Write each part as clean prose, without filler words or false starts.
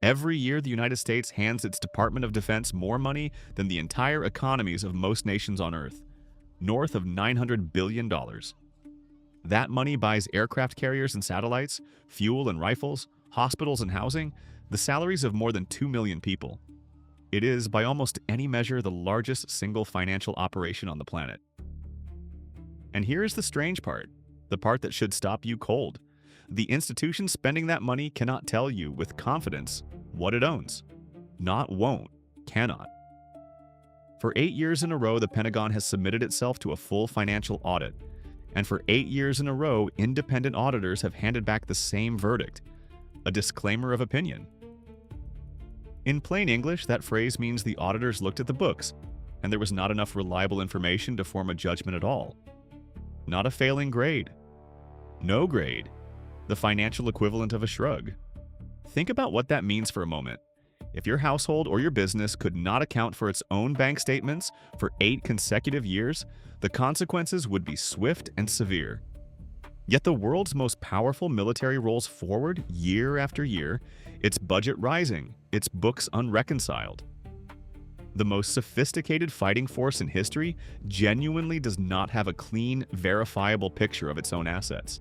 Every year, the United States hands its Department of Defense more money than the entire economies of most nations on Earth, north of $900 billion. That money buys aircraft carriers and satellites, fuel and rifles, hospitals and housing, the salaries of more than 2 million people. It is, by almost any measure, the largest single financial operation on the planet. And here's the strange part, the part that should stop you cold. The institution spending that money cannot tell you with confidence what it owns. Not won't, cannot. For 8 years in a row, the Pentagon has submitted itself to a full financial audit. And for 8 years in a row, independent auditors have handed back the same verdict, a disclaimer of opinion. In plain English, that phrase means the auditors looked at the books, and there was not enough reliable information to form a judgment at all. Not a failing grade. No grade. The financial equivalent of a shrug. Think about what that means for a moment. If your household or your business could not account for its own bank statements for 8 consecutive years, the consequences would be swift and severe. Yet the world's most powerful military rolls forward year after year, its budget rising, its books unreconciled. The most sophisticated fighting force in history genuinely does not have a clean, verifiable picture of its own assets.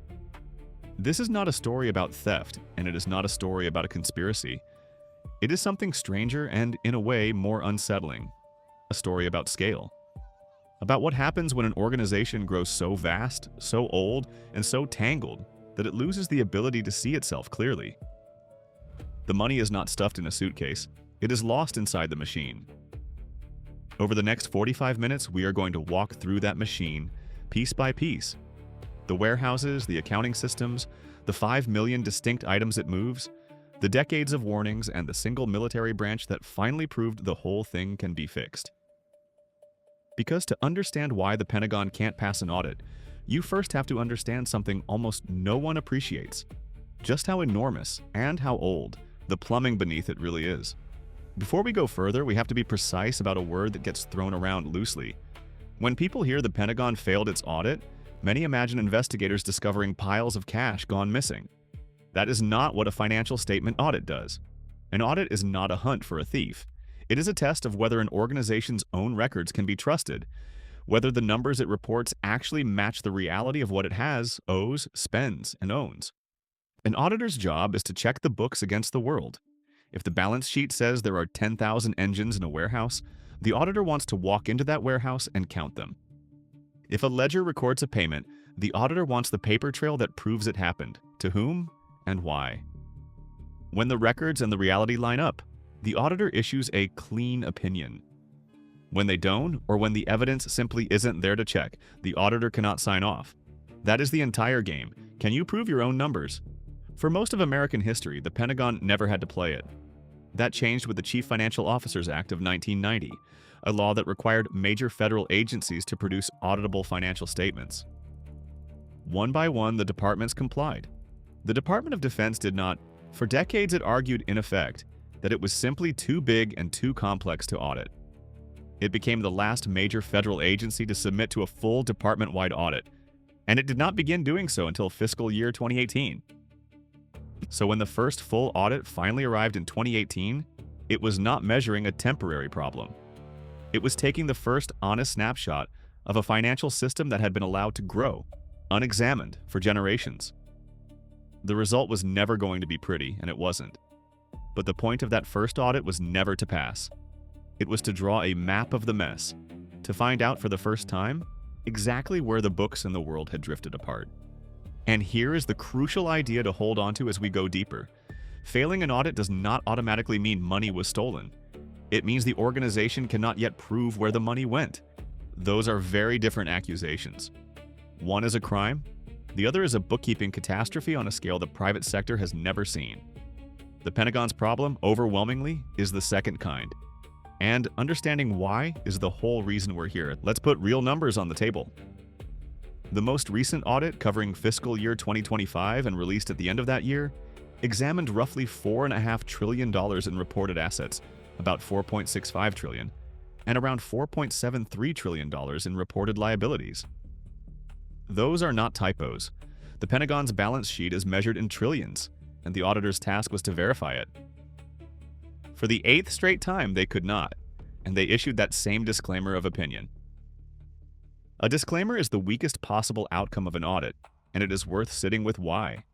This is not a story about theft, and it is not a story about a conspiracy. It is something stranger and, in a way, more unsettling. A story about scale. About what happens when an organization grows so vast, so old, and so tangled that it loses the ability to see itself clearly. The money is not stuffed in a suitcase. It is lost inside the machine. Over the next 45 minutes, we are going to walk through that machine, piece by piece. The warehouses, the accounting systems, the 5 million distinct items it moves, the decades of warnings, and the single military branch that finally proved the whole thing can be fixed. Because to understand why the Pentagon can't pass an audit, you first have to understand something almost no one appreciates. Just how enormous and how old the plumbing beneath it really is. Before we go further, we have to be precise about a word that gets thrown around loosely. When people hear the Pentagon failed its audit, many imagine investigators discovering piles of cash gone missing. That is not what a financial statement audit does. An audit is not a hunt for a thief. It is a test of whether an organization's own records can be trusted, whether the numbers it reports actually match the reality of what it has, owes, spends, and owns. An auditor's job is to check the books against the world. If the balance sheet says there are 10,000 engines in a warehouse, the auditor wants to walk into that warehouse and count them. If a ledger records a payment, the auditor wants the paper trail that proves it happened, to whom and why. When the records and the reality line up, the auditor issues a clean opinion. When they don't, or when the evidence simply isn't there to check, the auditor cannot sign off. That is the entire game. Can you prove your own numbers? For most of American history, the Pentagon never had to play it. That changed with the Chief Financial Officers Act of 1990, a law that required major federal agencies to produce auditable financial statements. One by one, the departments complied. The Department of Defense did not. For decades, it argued, in effect, that it was simply too big and too complex to audit. It became the last major federal agency to submit to a full department-wide audit, and it did not begin doing so until fiscal year 2018. So when the first full audit finally arrived in 2018, it was not measuring a temporary problem. It was taking the first honest snapshot of a financial system that had been allowed to grow, unexamined, for generations. The result was never going to be pretty, and it wasn't. But the point of that first audit was never to pass. It was to draw a map of the mess, to find out for the first time exactly where the books in the world had drifted apart. And here is the crucial idea to hold on to as we go deeper. Failing an audit does not automatically mean money was stolen. It means the organization cannot yet prove where the money went. Those are very different accusations. One is a crime, the other is a bookkeeping catastrophe on a scale the private sector has never seen. The Pentagon's problem, overwhelmingly, is the second kind. And understanding why is the whole reason we're here. Let's put real numbers on the table. The most recent audit, covering fiscal year 2025 and released at the end of that year, examined roughly $4.5 trillion in reported assets, about $4.65 trillion, and around $4.73 trillion in reported liabilities. Those are not typos. The Pentagon's balance sheet is measured in trillions, and the auditor's task was to verify it. For the 8th straight time, they could not, and they issued that same disclaimer of opinion. A disclaimer is the weakest possible outcome of an audit, and it is worth sitting with why.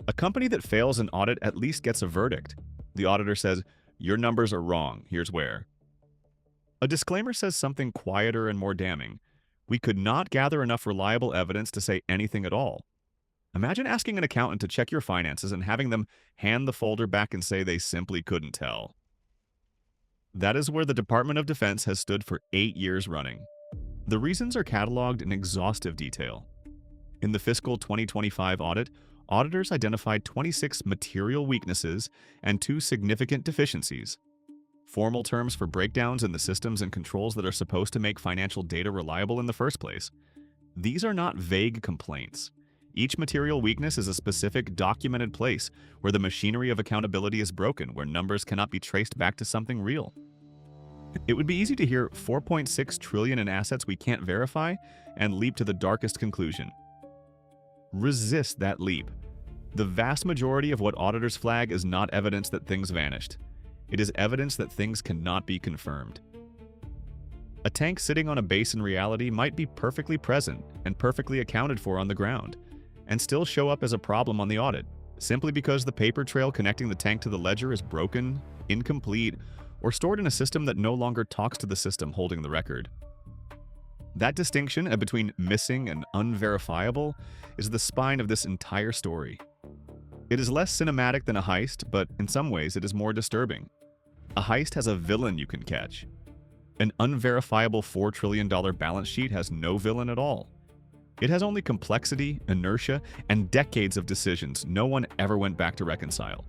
A company that fails an audit at least gets a verdict. The auditor says, "Your numbers are wrong, here's where." A disclaimer says something quieter and more damning. We could not gather enough reliable evidence to say anything at all. Imagine asking an accountant to check your finances and having them hand the folder back and say they simply couldn't tell. That is where the Department of Defense has stood for 8 years running. The reasons are cataloged in exhaustive detail. In the fiscal 2025 audit, auditors identified 26 material weaknesses and 2 significant deficiencies. Formal terms for breakdowns in the systems and controls that are supposed to make financial data reliable in the first place. These are not vague complaints. Each material weakness is a specific documented place where the machinery of accountability is broken, where numbers cannot be traced back to something real. It would be easy to hear $4.6 trillion in assets we can't verify and leap to the darkest conclusion. Resist that leap. The vast majority of what auditors flag is not evidence that things vanished. It is evidence that things cannot be confirmed. A tank sitting on a base in reality might be perfectly present and perfectly accounted for on the ground, and still show up as a problem on the audit, simply because the paper trail connecting the tank to the ledger is broken, incomplete, or stored in a system that no longer talks to the system holding the record. That distinction between missing and unverifiable is the spine of this entire story. It is less cinematic than a heist, but in some ways it is more disturbing. A heist has a villain you can catch. An unverifiable $4 trillion balance sheet has no villain at all. It has only complexity, inertia, and decades of decisions no one ever went back to reconcile.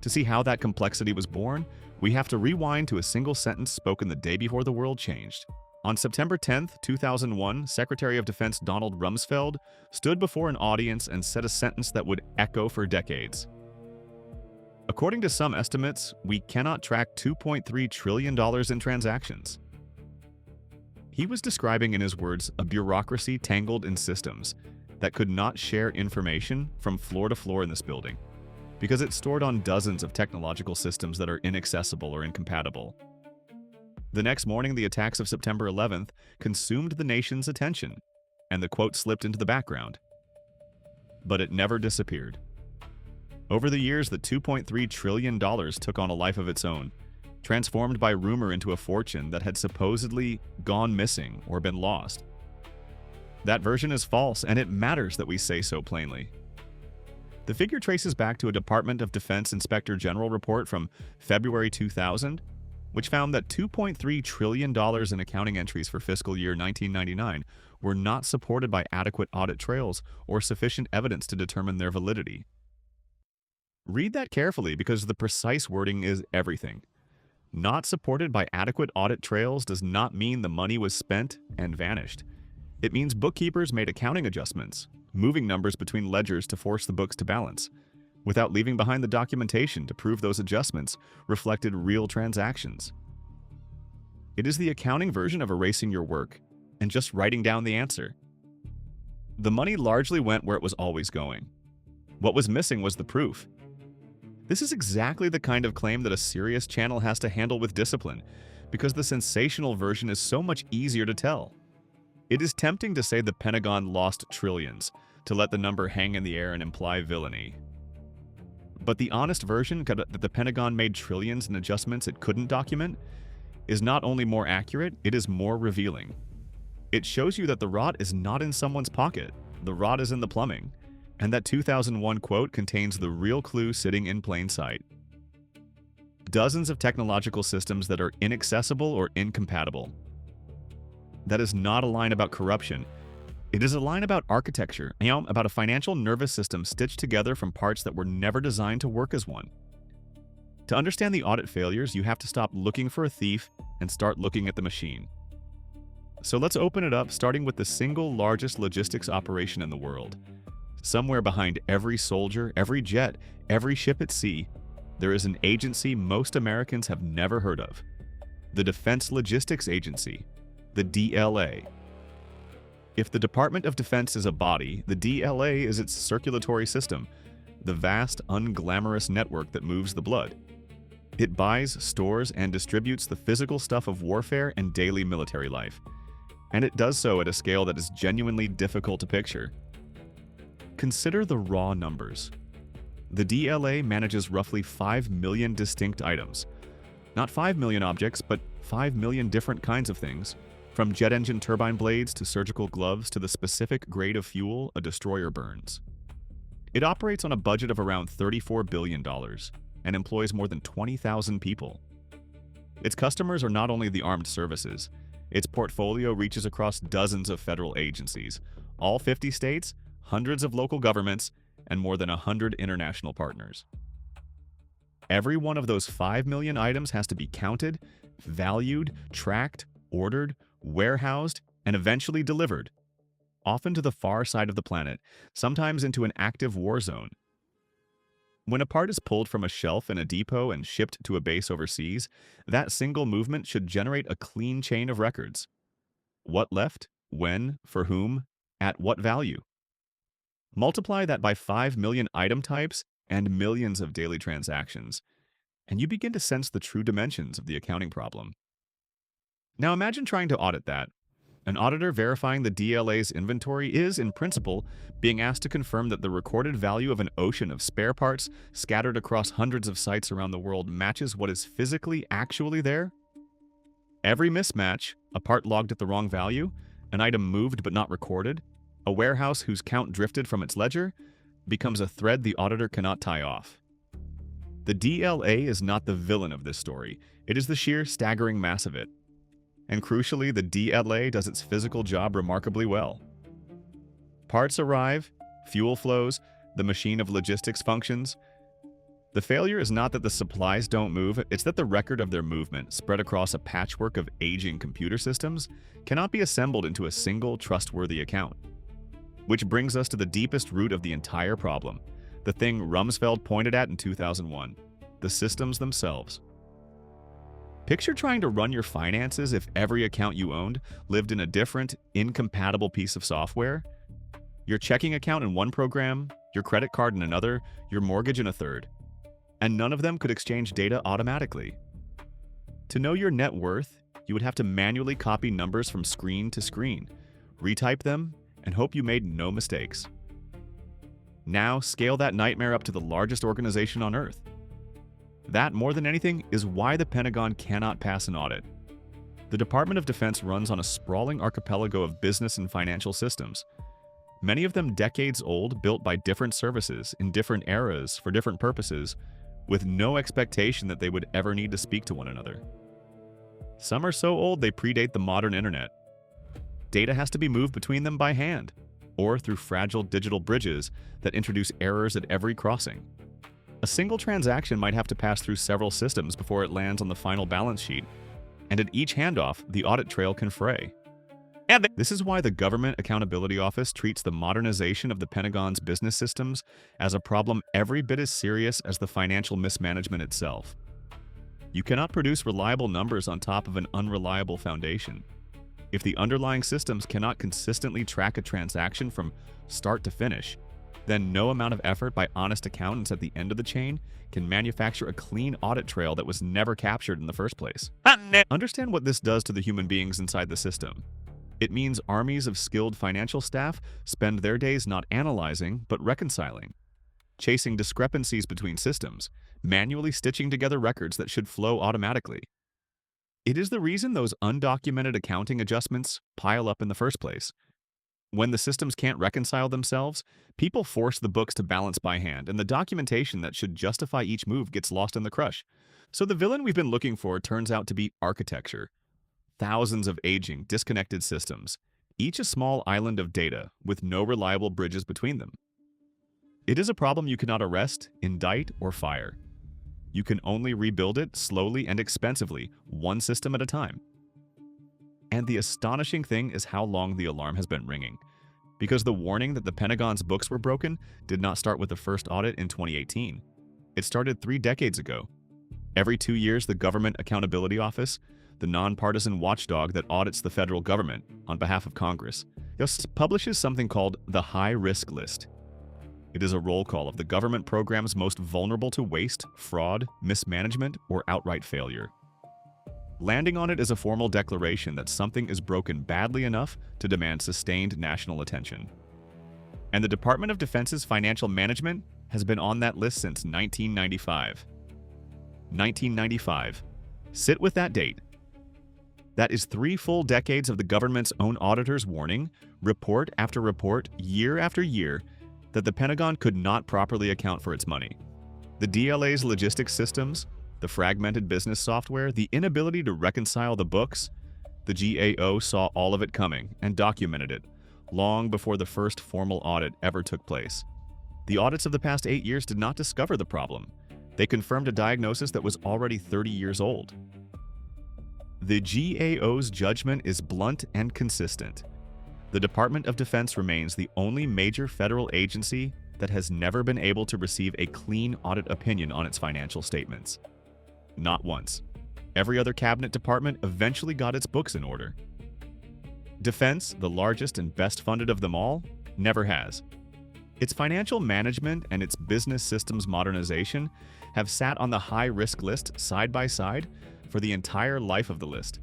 To see how that complexity was born, we have to rewind to a single sentence spoken the day before the world changed. On September 10, 2001, Secretary of Defense Donald Rumsfeld stood before an audience and said a sentence that would echo for decades. According to some estimates, we cannot track $2.3 trillion in transactions. He was describing, in his words, a bureaucracy tangled in systems that could not share information from floor to floor in this building, because it's stored on dozens of technological systems that are inaccessible or incompatible. The next morning, the attacks of September 11th consumed the nation's attention, and the quote slipped into the background. But it never disappeared. Over the years, the $2.3 trillion took on a life of its own, transformed by rumor into a fortune that had supposedly gone missing or been lost. That version is false, and it matters that we say so plainly. The figure traces back to a Department of Defense Inspector General report from February 2000, which found that $2.3 trillion in accounting entries for fiscal year 1999 were not supported by adequate audit trails or sufficient evidence to determine their validity. Read that carefully, because the precise wording is everything. Not supported by adequate audit trails does not mean the money was spent and vanished. It means bookkeepers made accounting adjustments, moving numbers between ledgers to force the books to balance, without leaving behind the documentation to prove those adjustments reflected real transactions. It is the accounting version of erasing your work and just writing down the answer. The money largely went where it was always going. What was missing was the proof. This is exactly the kind of claim that a serious channel has to handle with discipline, because the sensational version is so much easier to tell. It is tempting to say the Pentagon lost trillions, to let the number hang in the air and imply villainy. But the honest version, that the Pentagon made trillions in adjustments it couldn't document, is not only more accurate, it is more revealing. It shows you that the rot is not in someone's pocket, the rot is in the plumbing, and that 2001 quote contains the real clue sitting in plain sight. Dozens of technological systems that are inaccessible or incompatible. That is not a line about corruption. It is a line about architecture, about a financial nervous system stitched together from parts that were never designed to work as one. To understand the audit failures, you have to stop looking for a thief and start looking at the machine. So let's open it up, starting with the single largest logistics operation in the world. Somewhere behind every soldier, every jet, every ship at sea, there is an agency most Americans have never heard of. The Defense Logistics Agency, the DLA. If the Department of Defense is a body, the DLA is its circulatory system, the vast, unglamorous network that moves the blood. It buys, stores, and distributes the physical stuff of warfare and daily military life. And it does so at a scale that is genuinely difficult to picture. Consider the raw numbers. The DLA manages roughly 5 million distinct items. Not 5 million objects, but 5 million different kinds of things, from jet engine turbine blades to surgical gloves to the specific grade of fuel a destroyer burns. It operates on a budget of around $34 billion and employs more than 20,000 people. Its customers are not only the armed services. Its portfolio reaches across dozens of federal agencies, all 50 states, hundreds of local governments, and more than 100 international partners. Every one of those 5 million items has to be counted, valued, tracked, ordered, warehoused, and eventually delivered, often to the far side of the planet, sometimes into an active war zone. When a part is pulled from a shelf in a depot and shipped to a base overseas, that single movement should generate a clean chain of records. What left, when, for whom, at what value? Multiply that by 5 million item types and millions of daily transactions, and you begin to sense the true dimensions of the accounting problem. Now imagine trying to audit that. An auditor verifying the DLA's inventory is, in principle, being asked to confirm that the recorded value of an ocean of spare parts scattered across hundreds of sites around the world matches what is physically actually there. Every mismatch, a part logged at the wrong value, an item moved but not recorded, a warehouse whose count drifted from its ledger, becomes a thread the auditor cannot tie off. The DLA is not the villain of this story. It is the sheer staggering mass of it. And crucially, the DLA does its physical job remarkably well. Parts arrive, fuel flows, the machine of logistics functions. The failure is not that the supplies don't move, it's that the record of their movement, spread across a patchwork of aging computer systems, cannot be assembled into a single trustworthy account. Which brings us to the deepest root of the entire problem, the thing Rumsfeld pointed at in 2001, the systems themselves. Picture trying to run your finances if every account you owned lived in a different, incompatible piece of software. Your checking account in one program, your credit card in another, your mortgage in a third. And none of them could exchange data automatically. To know your net worth, you would have to manually copy numbers from screen to screen, retype them, and hope you made no mistakes. Now, scale that nightmare up to the largest organization on Earth. That, more than anything, is why the Pentagon cannot pass an audit. The Department of Defense runs on a sprawling archipelago of business and financial systems, many of them decades old, built by different services in different eras for different purposes, with no expectation that they would ever need to speak to one another. Some are so old they predate the modern internet. Data has to be moved between them by hand, or through fragile digital bridges that introduce errors at every crossing. A single transaction might have to pass through several systems before it lands on the final balance sheet, and at each handoff, the audit trail can fray. This is why the Government Accountability Office treats the modernization of the Pentagon's business systems as a problem every bit as serious as the financial mismanagement itself. You cannot produce reliable numbers on top of an unreliable foundation. If the underlying systems cannot consistently track a transaction from start to finish, then no amount of effort by honest accountants at the end of the chain can manufacture a clean audit trail that was never captured in the first place. Understand what this does to the human beings inside the system. It means armies of skilled financial staff spend their days not analyzing, but reconciling, chasing discrepancies between systems, manually stitching together records that should flow automatically. It is the reason those undocumented accounting adjustments pile up in the first place. When the systems can't reconcile themselves, people force the books to balance by hand, and the documentation that should justify each move gets lost in the crush. So the villain we've been looking for turns out to be architecture. Thousands of aging, disconnected systems, each a small island of data with no reliable bridges between them. It is a problem you cannot arrest, indict, or fire. You can only rebuild it slowly and expensively, one system at a time. And the astonishing thing is how long the alarm has been ringing, because the warning that the Pentagon's books were broken did not start with the first audit in 2018. It started 3 decades ago. Every 2 years, the Government Accountability Office, the nonpartisan watchdog that audits the federal government on behalf of Congress, publishes something called the High Risk List. It is a roll call of the government programs most vulnerable to waste, fraud, mismanagement, or outright failure. Landing on it is a formal declaration that something is broken badly enough to demand sustained national attention. And the Department of Defense's financial management has been on that list since 1995. 1995. Sit with that date. That is 3 full decades of the government's own auditors warning, report after report, year after year, that the Pentagon could not properly account for its money. The DLA's logistics systems, the fragmented business software, the inability to reconcile the books, the GAO saw all of it coming and documented it, long before the first formal audit ever took place. The audits of the past 8 years did not discover the problem. They confirmed a diagnosis that was already 30 years old. The GAO's judgment is blunt and consistent. The Department of Defense remains the only major federal agency that has never been able to receive a clean audit opinion on its financial statements. Not once. Every other cabinet department eventually got its books in order. Defense, the largest and best funded of them all, never has. Its financial management and its business systems modernization have sat on the high-risk list side by side for the entire life of the list.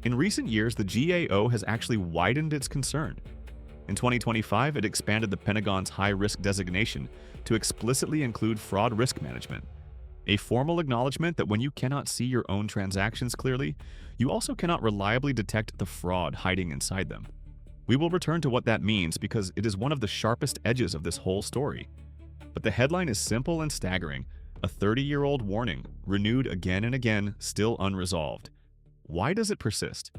In recent years, the GAO has actually widened its concern. In 2025, it expanded the Pentagon's high-risk designation to explicitly include fraud risk management, a formal acknowledgement that when you cannot see your own transactions clearly, you also cannot reliably detect the fraud hiding inside them. We will return to what that means because it is one of the sharpest edges of this whole story. But the headline is simple and staggering: a 30-year-old warning, renewed again and again, still unresolved. Why does it persist?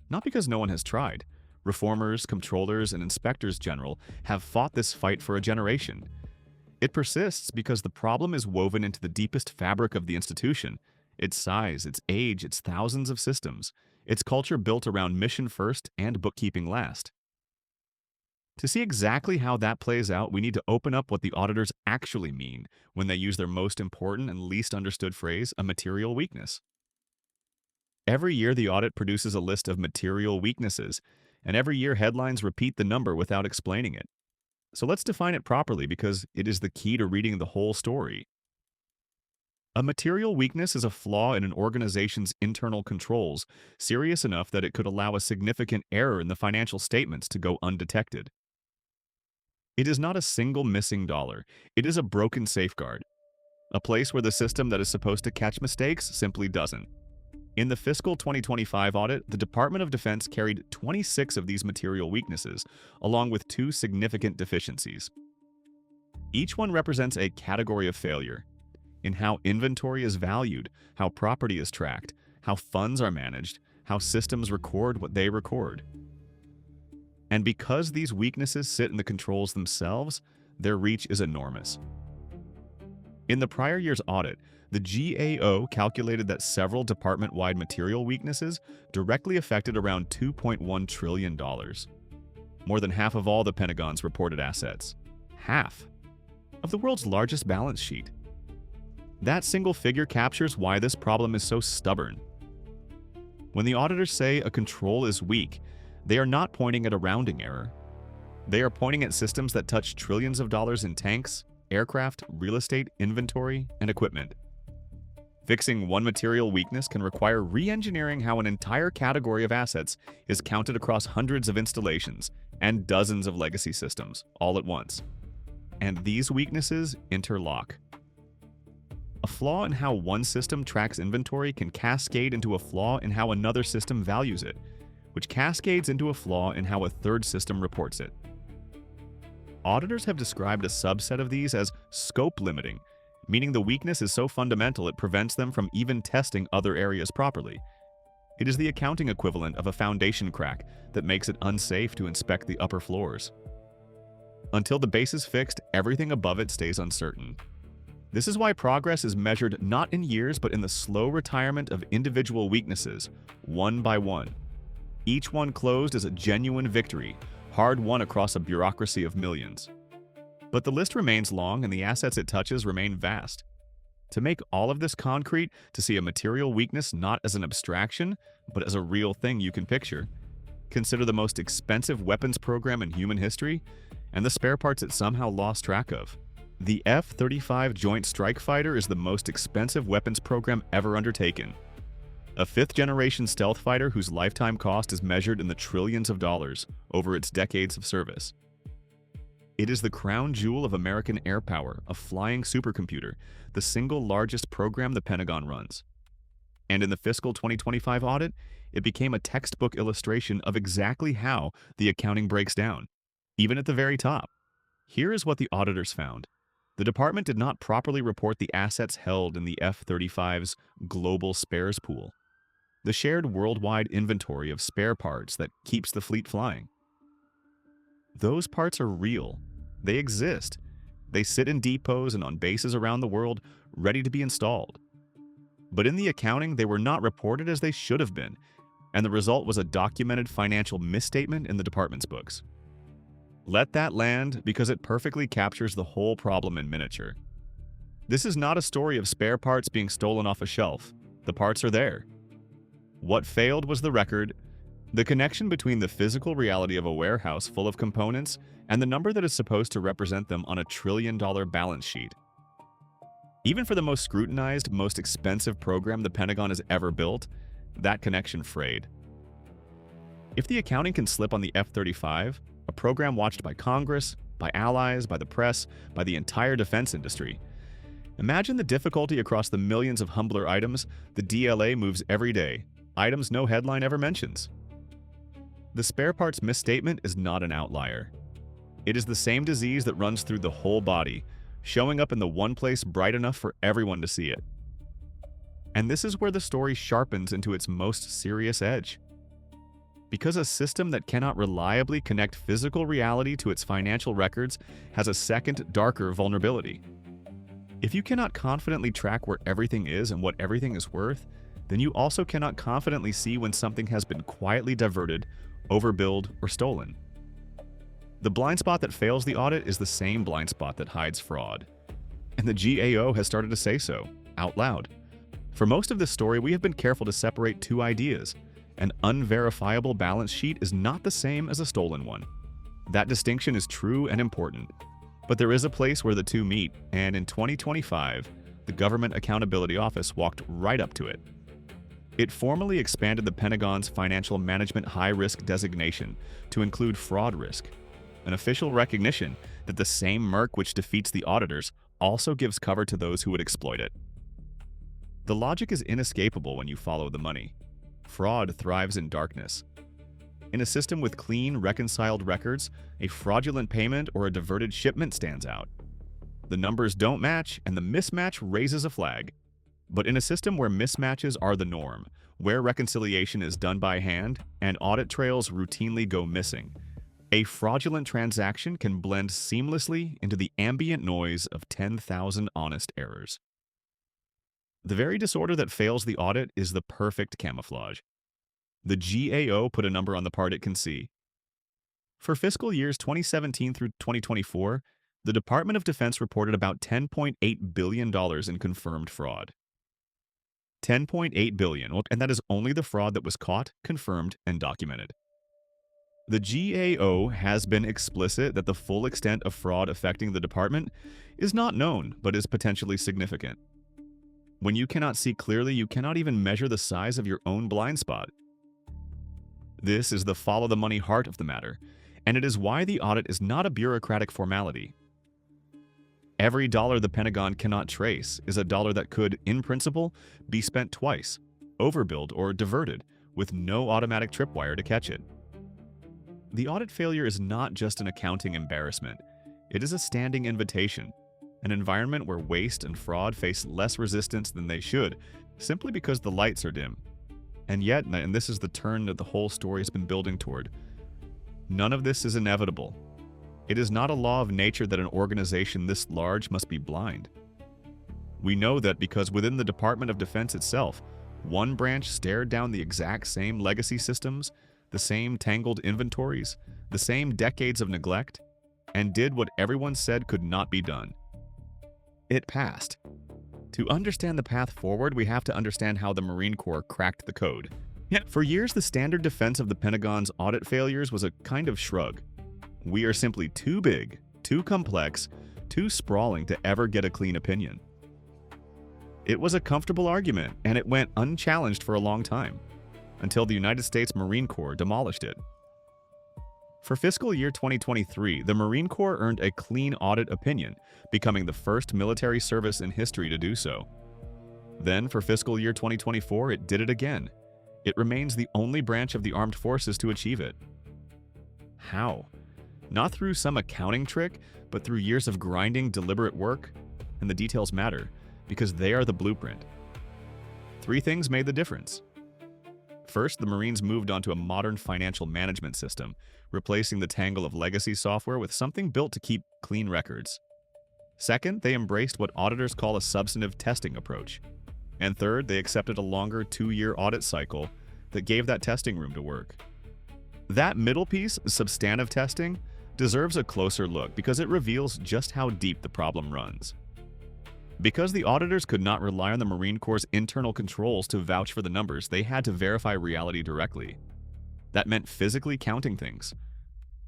Not because no one has tried. Reformers, comptrollers, and inspectors general have fought this fight for a generation. It persists because the problem is woven into the deepest fabric of the institution: its size, its age, its thousands of systems, its culture built around mission first and bookkeeping last. To see exactly how that plays out, we need to open up what the auditors actually mean when they use their most important and least understood phrase, a material weakness. Every year, the audit produces a list of material weaknesses, and every year headlines repeat the number without explaining it. So let's define it properly because it is the key to reading the whole story. A material weakness is a flaw in an organization's internal controls, serious enough that it could allow a significant error in the financial statements to go undetected. It is not a single missing dollar. It is a broken safeguard, a place where the system that is supposed to catch mistakes simply doesn't. In the fiscal 2025 audit, the Department of Defense carried 26 of these material weaknesses, along with 2 significant deficiencies. Each one represents a category of failure in how inventory is valued, how property is tracked, how funds are managed, how systems record what they record. And because these weaknesses sit in the controls themselves, their reach is enormous. In the prior year's audit, the GAO calculated that several department-wide material weaknesses directly affected around $2.1 trillion. More than half of all the Pentagon's reported assets. Half of the world's largest balance sheet. That single figure captures why this problem is so stubborn. When the auditors say a control is weak, they are not pointing at a rounding error. They are pointing at systems that touch trillions of dollars in tanks, aircraft, real estate, inventory, and equipment. Fixing one material weakness can require re-engineering how an entire category of assets is counted across hundreds of installations and dozens of legacy systems, all at once. And these weaknesses interlock. A flaw in how one system tracks inventory can cascade into a flaw in how another system values it, which cascades into a flaw in how a third system reports it. Auditors have described a subset of these as scope limiting, meaning the weakness is so fundamental it prevents them from even testing other areas properly. It is the accounting equivalent of a foundation crack that makes it unsafe to inspect the upper floors. Until the base is fixed, everything above it stays uncertain. This is why progress is measured not in years but in the slow retirement of individual weaknesses, one by one. Each one closed is a genuine victory, hard-won across a bureaucracy of millions. But the list remains long and the assets it touches remain vast. To make all of this concrete, to see a material weakness not as an abstraction, but as a real thing you can picture, consider the most expensive weapons program in human history, and the spare parts it somehow lost track of. The F-35 Joint Strike Fighter is the most expensive weapons program ever undertaken. A fifth-generation stealth fighter whose lifetime cost is measured in the trillions of dollars over its decades of service. It is the crown jewel of American air power, a flying supercomputer, the single largest program the Pentagon runs. And in the fiscal 2025 audit, it became a textbook illustration of exactly how the accounting breaks down, even at the very top. Here is what the auditors found. The department did not properly report the assets held in the F-35's global spares pool, the shared worldwide inventory of spare parts that keeps the fleet flying. Those parts are real. They exist. They sit in depots and on bases around the world, ready to be installed. But in the accounting, they were not reported as they should have been, and the result was a documented financial misstatement in the department's books. Let that land because it perfectly captures the whole problem in miniature. This is not a story of spare parts being stolen off a shelf. The parts are there. What failed was the record, the connection between the physical reality of a warehouse full of components and the number that is supposed to represent them on a trillion-dollar balance sheet. Even for the most scrutinized, most expensive program the Pentagon has ever built, that connection frayed. If the accounting can slip on the F-35, a program watched by Congress, by allies, by the press, by the entire defense industry, imagine the difficulty across the millions of humbler items the DLA moves every day, items no headline ever mentions. The spare parts misstatement is not an outlier. It is the same disease that runs through the whole body, showing up in the one place bright enough for everyone to see it. And this is where the story sharpens into its most serious edge. Because a system that cannot reliably connect physical reality to its financial records has a second, darker vulnerability. If you cannot confidently track where everything is and what everything is worth, then you also cannot confidently see when something has been quietly diverted, overbilled, or stolen. The blind spot that fails the audit is the same blind spot that hides fraud. And the GAO has started to say so, out loud. For most of this story, we have been careful to separate two ideas. An unverifiable balance sheet is not the same as a stolen one. That distinction is true and important. But there is a place where the two meet, and in 2025, the Government Accountability Office walked right up to it. It formally expanded the Pentagon's financial management high-risk designation to include fraud risk, an official recognition that the same murk which defeats the auditors also gives cover to those who would exploit it. The logic is inescapable when you follow the money. Fraud thrives in darkness. In a system with clean, reconciled records, a fraudulent payment or a diverted shipment stands out. The numbers don't match, and the mismatch raises a flag. But in a system where mismatches are the norm, where reconciliation is done by hand, and audit trails routinely go missing, a fraudulent transaction can blend seamlessly into the ambient noise of 10,000 honest errors. The very disorder that fails the audit is the perfect camouflage. The GAO put a number on the part it can see. For fiscal years 2017 through 2024, the Department of Defense reported about $10.8 billion in confirmed fraud. $10.8 billion, and that is only the fraud that was caught, confirmed, and documented. The GAO has been explicit that the full extent of fraud affecting the department is not known, but is potentially significant. When you cannot see clearly, you cannot even measure the size of your own blind spot. This is the follow the money heart of the matter, and it is why the audit is not a bureaucratic formality. Every dollar the Pentagon cannot trace is a dollar that could, in principle, be spent twice, overbilled or diverted, with no automatic tripwire to catch it. The audit failure is not just an accounting embarrassment. It is a standing invitation, an environment where waste and fraud face less resistance than they should, simply because the lights are dim. And yet, and this is the turn that the whole story has been building toward, none of this is inevitable. It is not a law of nature that an organization this large must be blind. We know that because within the Department of Defense itself, one branch stared down the exact same legacy systems, the same tangled inventories, the same decades of neglect, and did what everyone said could not be done. It passed. To understand the path forward, we have to understand how the Marine Corps cracked the code. For years, the standard defense of the Pentagon's audit failures was a kind of shrug. We are simply too big, too complex, too sprawling to ever get a clean opinion. It was a comfortable argument, and it went unchallenged for a long time, until the United States Marine Corps demolished it. For fiscal year 2023, the Marine Corps earned a clean audit opinion, becoming the first military service in history to do so. Then, for fiscal year 2024, it did it again. It remains the only branch of the armed forces to achieve it. How? Not through some accounting trick, but through years of grinding, deliberate work. And the details matter, because they are the blueprint. 3 things made the difference. First, the Marines moved onto a modern financial management system, replacing the tangle of legacy software with something built to keep clean records. Second, they embraced what auditors call a substantive testing approach. And third, they accepted a longer 2-year audit cycle that gave that testing room to work. That middle piece, substantive testing, deserves a closer look because it reveals just how deep the problem runs. Because the auditors could not rely on the Marine Corps' internal controls to vouch for the numbers, they had to verify reality directly. That meant physically counting things.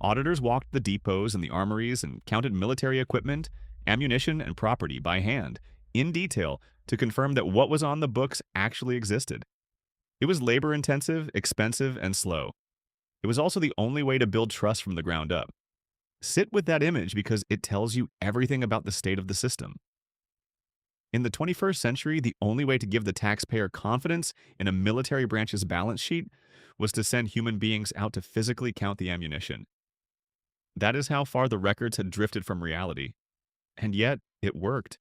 Auditors walked the depots and the armories and counted military equipment, ammunition, and property by hand, in detail, to confirm that what was on the books actually existed. It was labor-intensive, expensive, and slow. It was also the only way to build trust from the ground up. Sit with that image because it tells you everything about the state of the system. In the 21st century, the only way to give the taxpayer confidence in a military branch's balance sheet was to send human beings out to physically count the ammunition. That is how far the records had drifted from reality. And yet, it worked.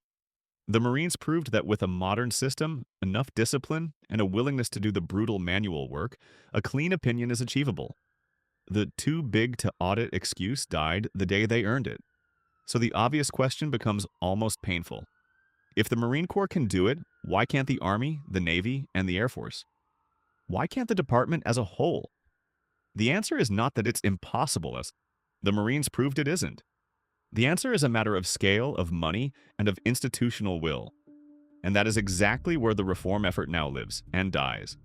The Marines proved that with a modern system, enough discipline, and a willingness to do the brutal manual work, a clean opinion is achievable. The too big to audit excuse died the day they earned it. So the obvious question becomes almost painful. If the Marine Corps can do it, why can't the Army, the Navy, and the Air Force? Why can't the department as a whole? The answer is not that it's impossible, as the Marines proved it isn't. The answer is a matter of scale, of money, and of institutional will. And that is exactly where the reform effort now lives and dies.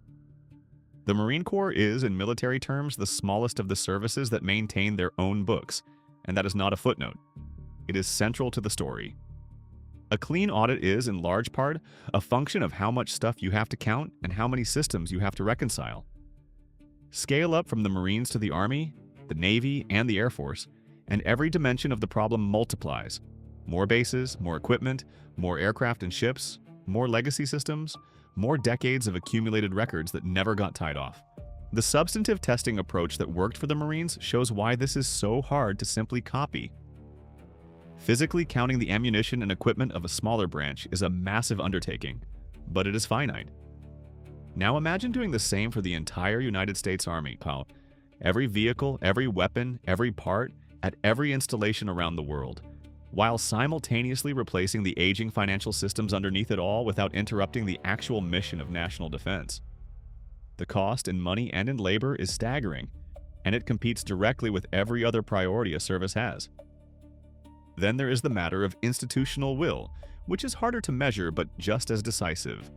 The Marine Corps is, in military terms, the smallest of the services that maintain their own books, and that is not a footnote. It is central to the story. A clean audit is, in large part, a function of how much stuff you have to count and how many systems you have to reconcile. Scale up from the Marines to the Army, the Navy, and the Air Force, and every dimension of the problem multiplies. More bases, more equipment, more aircraft and ships, more legacy systems, more decades of accumulated records that never got tied off. The substantive testing approach that worked for the Marines shows why this is so hard to simply copy. Physically counting the ammunition and equipment of a smaller branch is a massive undertaking, but it is finite. Now imagine doing the same for the entire United States Army, pal. Every vehicle, every weapon, every part, at every installation around the world, while simultaneously replacing the aging financial systems underneath it all without interrupting the actual mission of national defense. The cost in money and in labor is staggering, and it competes directly with every other priority a service has. Then there is the matter of institutional will, which is harder to measure but just as decisive.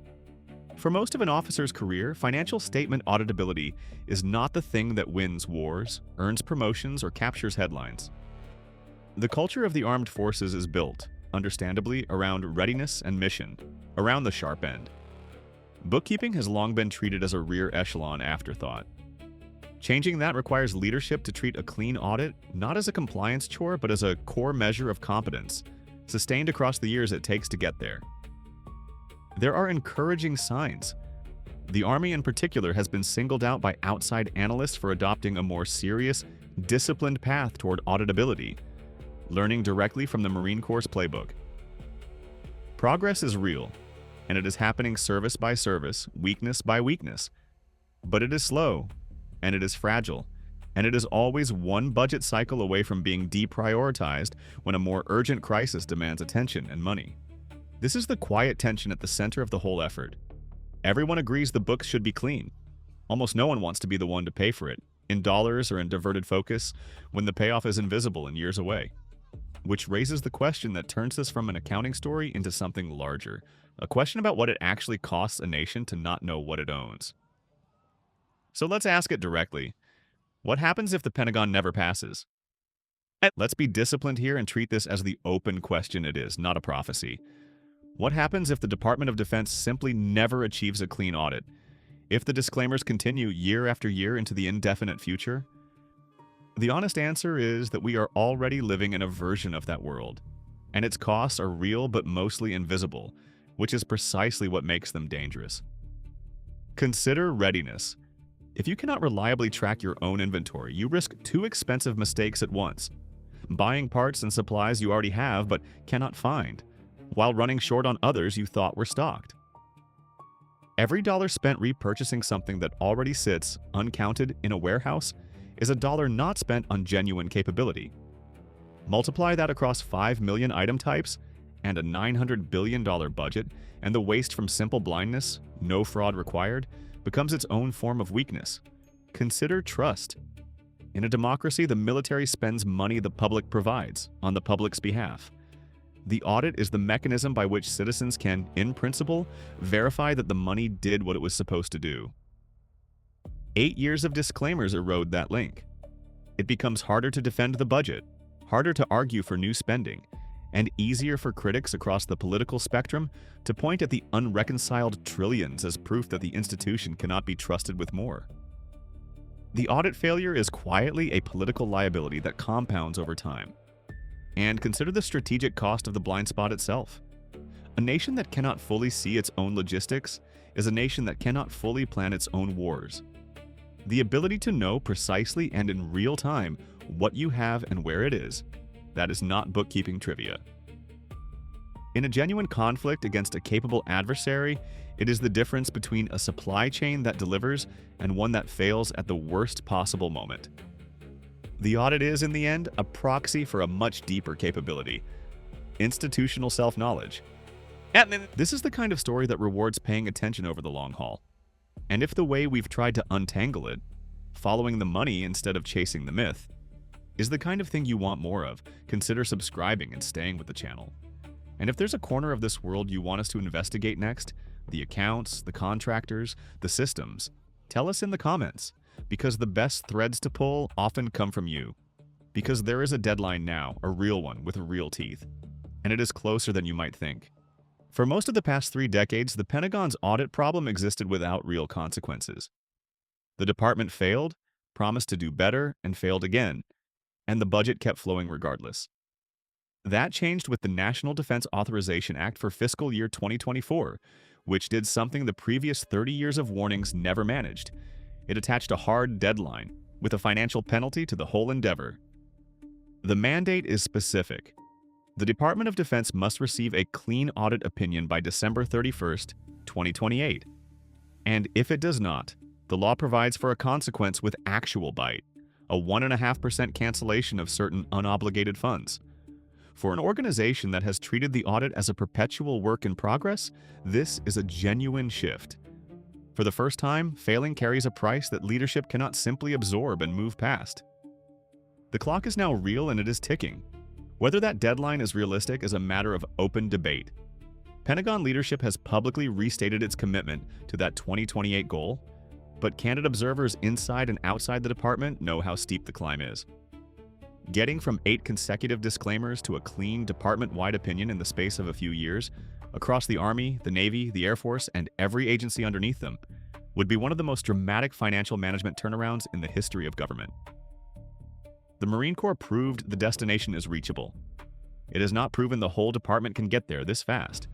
For most of an officer's career, financial statement auditability is not the thing that wins wars, earns promotions, or captures headlines. The culture of the armed forces is built, understandably, around readiness and mission, around the sharp end. Bookkeeping has long been treated as a rear echelon afterthought. Changing that requires leadership to treat a clean audit not as a compliance chore but as a core measure of competence, sustained across the years it takes to get there. There are encouraging signs. The Army in particular has been singled out by outside analysts for adopting a more serious, disciplined path toward auditability, learning directly from the Marine Corps' playbook. Progress is real, and it is happening service by service, weakness by weakness. But it is slow, and it is fragile, and it is always one budget cycle away from being deprioritized when a more urgent crisis demands attention and money. This is the quiet tension at the center of the whole effort. Everyone agrees the books should be clean. Almost no one wants to be the one to pay for it, in dollars or in diverted focus, when the payoff is invisible and years away. Which raises the question that turns this from an accounting story into something larger, a question about what it actually costs a nation to not know what it owns. So let's ask it directly. What happens if the Pentagon never passes? Let's be disciplined here and treat this as the open question it is, not a prophecy. What happens if the Department of Defense simply never achieves a clean audit? If the disclaimers continue year after year into the indefinite future? The honest answer is that we are already living in a version of that world, and its costs are real but mostly invisible, which is precisely what makes them dangerous. Consider readiness. If you cannot reliably track your own inventory, you risk two expensive mistakes at once: buying parts and supplies you already have but cannot find, while running short on others you thought were stocked. Every dollar spent repurchasing something that already sits, uncounted, in a warehouse is a dollar not spent on genuine capability. Multiply that across 5 million item types and a $900 billion budget, and the waste from simple blindness, no fraud required, becomes its own form of weakness. Consider trust. In a democracy, the military spends money the public provides on the public's behalf. The audit is the mechanism by which citizens can, in principle, verify that the money did what it was supposed to do. 8 years of disclaimers erode that link. It becomes harder to defend the budget, harder to argue for new spending, and easier for critics across the political spectrum to point at the unreconciled trillions as proof that the institution cannot be trusted with more. The audit failure is quietly a political liability that compounds over time. And consider the strategic cost of the blind spot itself. A nation that cannot fully see its own logistics is a nation that cannot fully plan its own wars. The ability to know precisely and in real time what you have and where it is, that is not bookkeeping trivia. In a genuine conflict against a capable adversary, it is the difference between a supply chain that delivers and one that fails at the worst possible moment. The audit is, in the end, a proxy for a much deeper capability: institutional self-knowledge. This is the kind of story that rewards paying attention over the long haul. And if the way we've tried to untangle it, following the money instead of chasing the myth, is the kind of thing you want more of, consider subscribing and staying with the channel. And if there's a corner of this world you want us to investigate next, the accounts, the contractors, the systems, tell us in the comments, because the best threads to pull often come from you. Because there is a deadline now, a real one with real teeth, and it is closer than you might think. For most of the past 3 decades, the Pentagon's audit problem existed without real consequences. The department failed, promised to do better, and failed again, and the budget kept flowing regardless. That changed with the National Defense Authorization Act for fiscal year 2024, which did something the previous 30 years of warnings never managed. It attached a hard deadline, with a financial penalty to the whole endeavor. The mandate is specific. The Department of Defense must receive a clean audit opinion by December 31st, 2028. And if it does not, the law provides for a consequence with actual bite, a 1.5% cancellation of certain unobligated funds. For an organization that has treated the audit as a perpetual work in progress, this is a genuine shift. For the first time, failing carries a price that leadership cannot simply absorb and move past. The clock is now real and it is ticking. Whether that deadline is realistic is a matter of open debate. Pentagon leadership has publicly restated its commitment to that 2028 goal, but candid observers inside and outside the department know how steep the climb is. Getting from 8 consecutive disclaimers to a clean department-wide opinion in the space of a few years, across the Army, the Navy, the Air Force, and every agency underneath them, would be one of the most dramatic financial management turnarounds in the history of government. The Marine Corps proved the destination is reachable. It has not proven the whole department can get there this fast.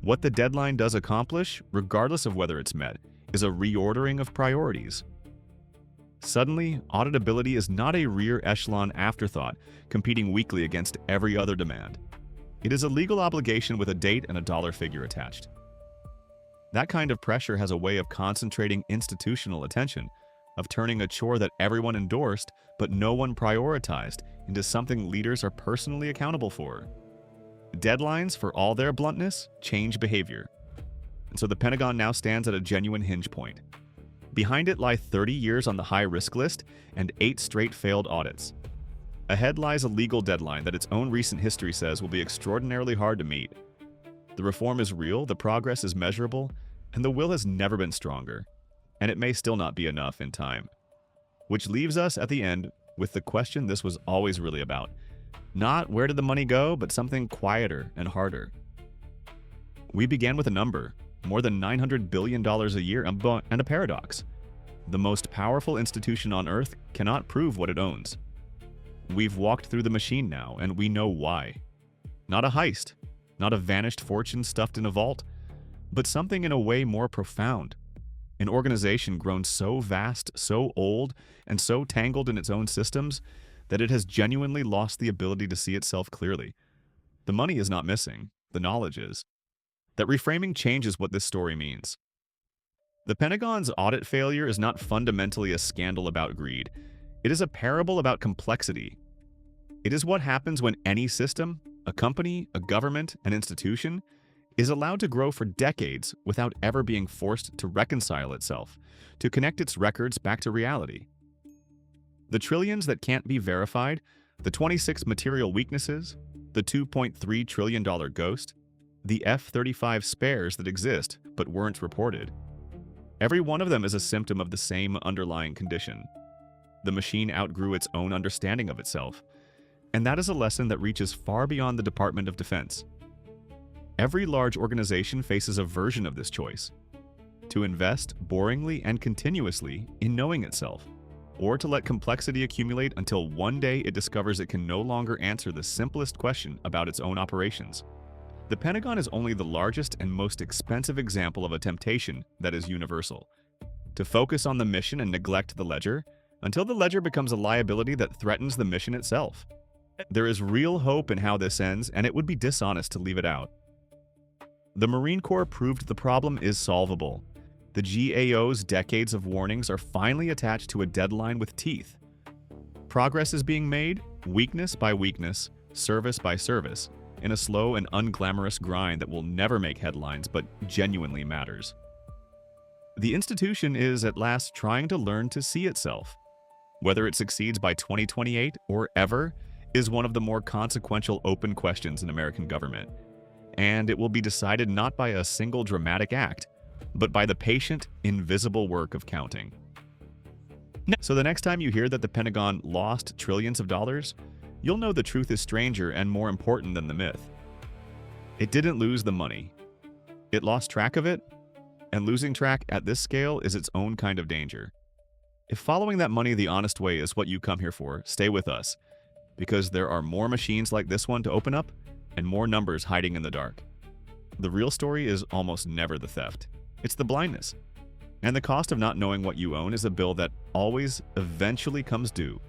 What the deadline does accomplish, regardless of whether it's met, is a reordering of priorities. Suddenly, auditability is not a rear echelon afterthought competing weakly against every other demand. It is a legal obligation with a date and a dollar figure attached. That kind of pressure has a way of concentrating institutional attention, of turning a chore that everyone endorsed but no one prioritized into something leaders are personally accountable for. Deadlines, for all their bluntness, change behavior. And so the Pentagon now stands at a genuine hinge point. Behind it lie 30 years on the high-risk list and 8 straight failed audits. Ahead lies a legal deadline that its own recent history says will be extraordinarily hard to meet. The reform is real, the progress is measurable, and the will has never been stronger. And it may still not be enough in time. Which leaves us at the end with the question this was always really about. Not where did the money go, but something quieter and harder. We began with a number, more than $900 billion a year, and a paradox. The most powerful institution on Earth cannot prove what it owns. We've walked through the machine now, and we know why. Not a heist, not a vanished fortune stuffed in a vault, but something in a way more profound. An organization grown so vast, so old, and so tangled in its own systems that it has genuinely lost the ability to see itself clearly. The money is not missing, the knowledge is. That reframing changes what this story means. The Pentagon's audit failure is not fundamentally a scandal about greed. It is a parable about complexity. It is what happens when any system, a company, a government, an institution, is allowed to grow for decades without ever being forced to reconcile itself, to connect its records back to reality. The trillions that can't be verified, the 26 material weaknesses, the $2.3 trillion ghost, the F-35 spares that exist but weren't reported. Every one of them is a symptom of the same underlying condition. The machine outgrew its own understanding of itself, and that is a lesson that reaches far beyond the Department of Defense. Every large organization faces a version of this choice: to invest boringly and continuously in knowing itself, or to let complexity accumulate until one day it discovers it can no longer answer the simplest question about its own operations. The Pentagon is only the largest and most expensive example of a temptation that is universal: to focus on the mission and neglect the ledger, until the ledger becomes a liability that threatens the mission itself. There is real hope in how this ends, and it would be dishonest to leave it out. The Marine Corps proved the problem is solvable. The GAO's decades of warnings are finally attached to a deadline with teeth. Progress is being made, weakness by weakness, service by service, in a slow and unglamorous grind that will never make headlines but genuinely matters. The institution is at last trying to learn to see itself. Whether it succeeds by 2028 or ever is one of the more consequential open questions in American government. And it will be decided not by a single dramatic act, but by the patient, invisible work of counting. So the next time you hear that the Pentagon lost trillions of dollars, you'll know the truth is stranger and more important than the myth. It didn't lose the money. It lost track of it, and losing track at this scale is its own kind of danger. If following that money the honest way is what you come here for, stay with us, because there are more machines like this one to open up, and more numbers hiding in the dark. The real story is almost never the theft. It's the blindness. And the cost of not knowing what you own is a bill that always eventually comes due.